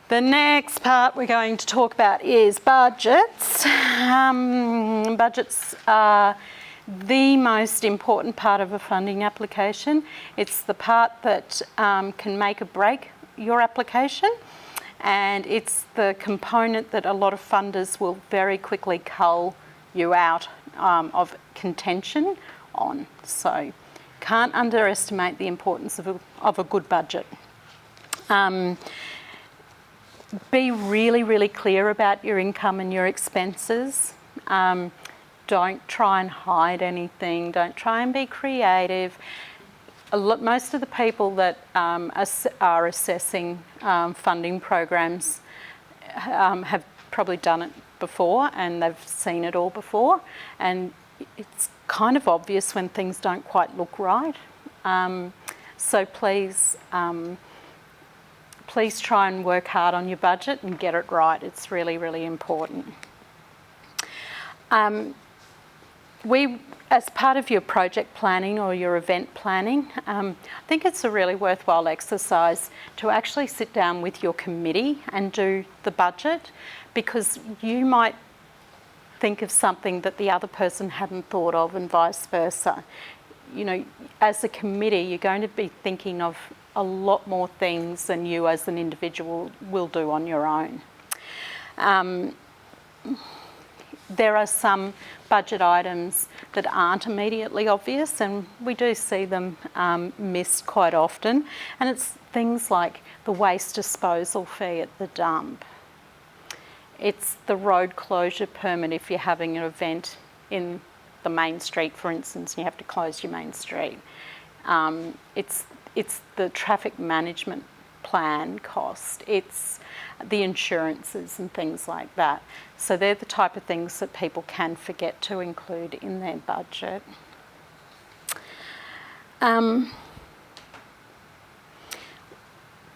The next part we're going to talk about is budgets. Budgets are the most important part of a funding application. It's the part that can make or break your application, and it's the component that a lot of funders will very quickly cull you out of contention on. So can't underestimate the importance of a good budget. Be really, really clear about your income and your expenses. Don't try and hide anything. Don't try and be creative. Most of the people that are assessing funding programs have probably done it before, and they've seen it all before, and it's kind of obvious when things don't quite look right. So please try and work hard on your budget and get it right. It's really, really important. As part of your project planning or your event planning, I think it's a really worthwhile exercise to actually sit down with your committee and do the budget, because you might think of something that the other person hadn't thought of, and vice versa. You know, as a committee, you're going to be thinking of a lot more things than you as an individual will do on your own. There are some budget items that aren't immediately obvious, and we do see them missed quite often, and it's things like the waste disposal fee at the dump. It's the road closure permit if you're having an event in the main street, for instance, and you have to close your main street. It's the traffic management plan cost. It's the insurances and things like that. So they're the type of things that people can forget to include in their budget.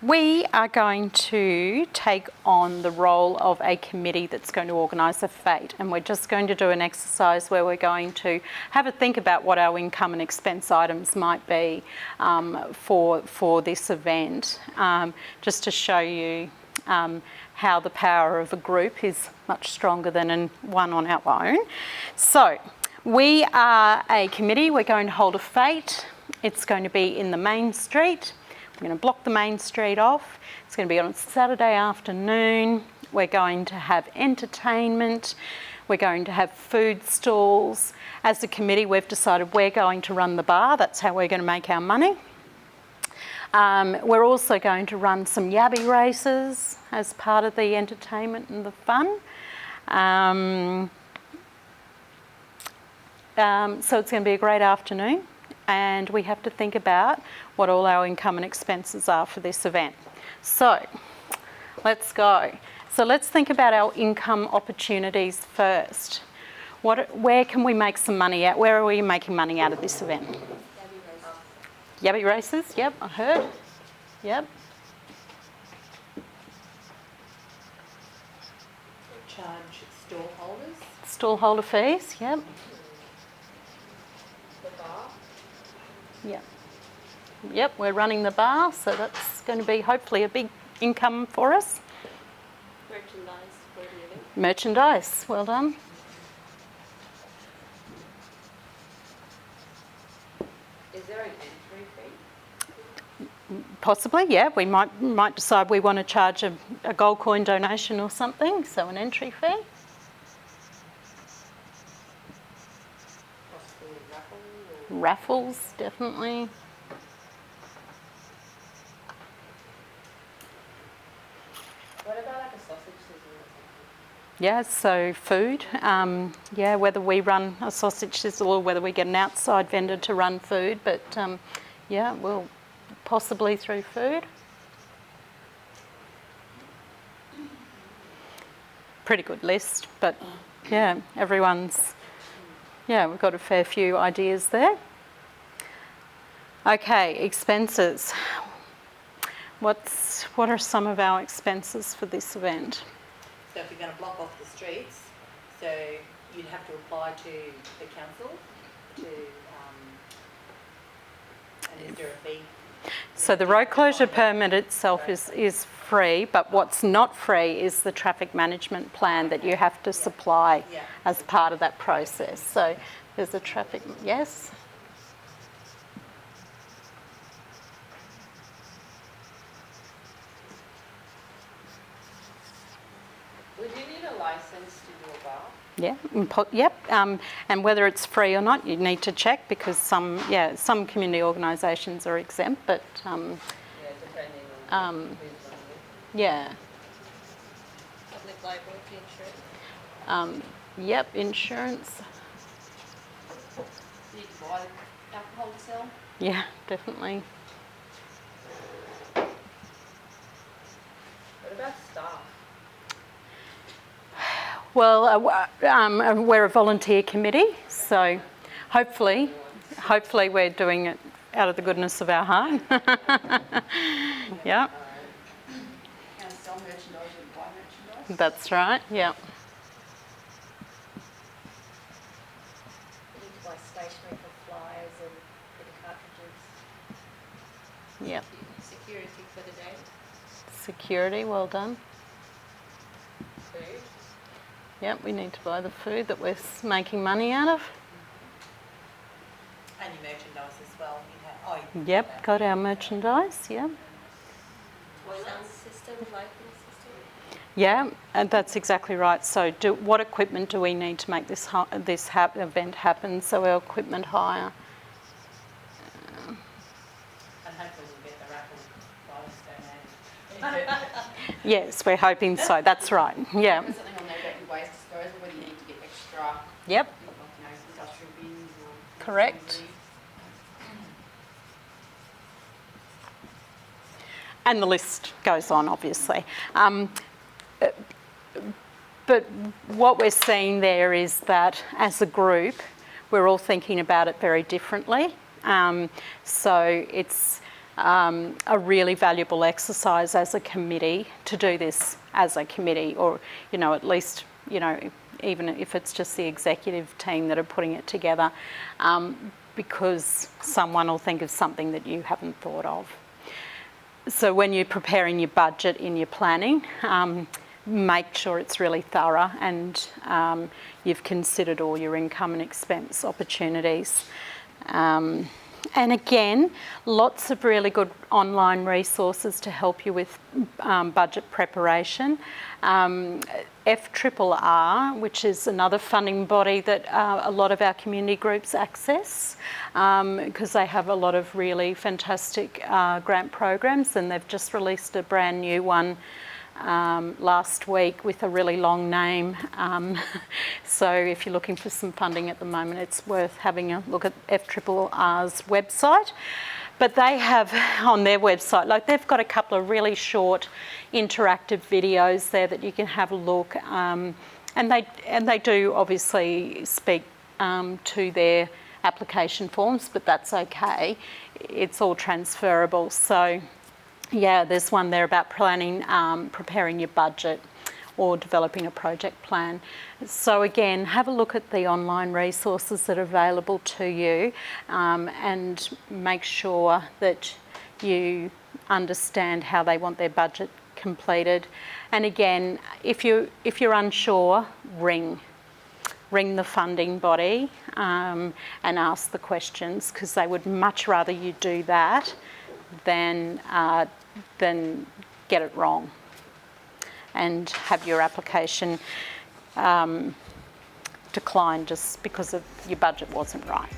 We are going to take on the role of a committee that's going to organise a FATE, and we're just going to do an exercise where we're going to have a think about what our income and expense items might be for this event, just to show you how the power of a group is much stronger than one on our own. So we are a committee. We're going to hold a FATE. It's going to be in the main street. We're going to block the main street off. It's going to be on a Saturday afternoon. We're going to have entertainment. We're going to have food stalls. As a committee, we've decided we're going to run the bar. That's how we're going to make our money. We're also going to run some yabby races as part of the entertainment and the fun. So it's going to be a great afternoon, and we have to think about what all our income and expenses are for this event. So let's go. So let's think about our income opportunities first. Where can we make some money at? Where are we making money out of this event? Yabby races, yep, I heard. Yep. Charge stall holders. Stall holder fees, yep. The bar. Yep. Yep, we're running the bar, so that's going to be hopefully a big income for us. Merchandise for the event. Merchandise, well done. Is there an entry fee? Possibly, yeah. We might decide we want to charge a gold coin donation or something, so an entry fee. Possibly a raffle? Raffles, definitely. What about like a sausage sizzle or something? Yeah, so food. Yeah, whether we run a sausage sizzle or whether we get an outside vendor to run food, but yeah, we'll possibly through food. Pretty good list, but yeah, we've got a fair few ideas there. Okay, expenses. What are some of our expenses for this event? So if you're going to block off the streets, so you'd have to apply to the council to, and is there a fee So the road closure permit itself is free, but what's not free is the traffic management plan that you have to supply Yeah. as part of that process. So there's a traffic, yes? Would you need a license to do a bar? Yeah, yep. And whether it's free or not, you need to check because some community organisations are exempt, but Yeah, depending on who's running it. yeah. Public liability insurance? Yep, insurance. You can buy alcohol to sell? Yeah, definitely. What about staff? Well, we're a volunteer committee, so hopefully we're doing it out of the goodness of our heart. Yeah, Can sell merchandise and buy merchandise? that's right. Yeah, You need to buy stationery for flyers and little cartridges. yeah. Security for the day. Security, well done. Food. Yep, we need to buy the food that we're making money out of. And your merchandise as well. Yep, got our merchandise. Yeah. Sound system, lighting system. Yeah, and that's exactly right. So, what equipment do we need to make this event happen? So, our equipment hire. And hopefully we'll get the raffle prize donated. Yes, we're hoping so. That's right. Yeah. There's something on there about your waste disposal, whether you need to get extra, Yep. industrial bins or... Correct. And the list goes on, obviously. But what we're seeing there is that as a group, we're all thinking about it very differently. So it's a really valuable exercise as a committee to do this as a committee, or, at least, even if it's just the executive team that are putting it together, because someone will think of something that you haven't thought of. So when you're preparing your budget in your planning, make sure it's really thorough and you've considered all your income and expense opportunities. And again, lots of really good online resources to help you with budget preparation. FRRR, which is another funding body that a lot of our community groups access, because they have a lot of really fantastic grant programs, and they've just released a brand new one last week with a really long name. So if you're looking for some funding at the moment, it's worth having a look at FRRR's website. But they have on their website, they've got a couple of really short interactive videos there that you can have a look. And they do obviously speak to their application forms, but that's okay. It's all transferable. So yeah, there's one there about planning, preparing your budget or developing a project plan. So again, have a look at the online resources that are available to you, and make sure that you understand how they want their budget completed. And again, if you're unsure, ring the funding body and ask the questions, because they would much rather you do that than get it wrong and have your application declined just because of your budget wasn't right.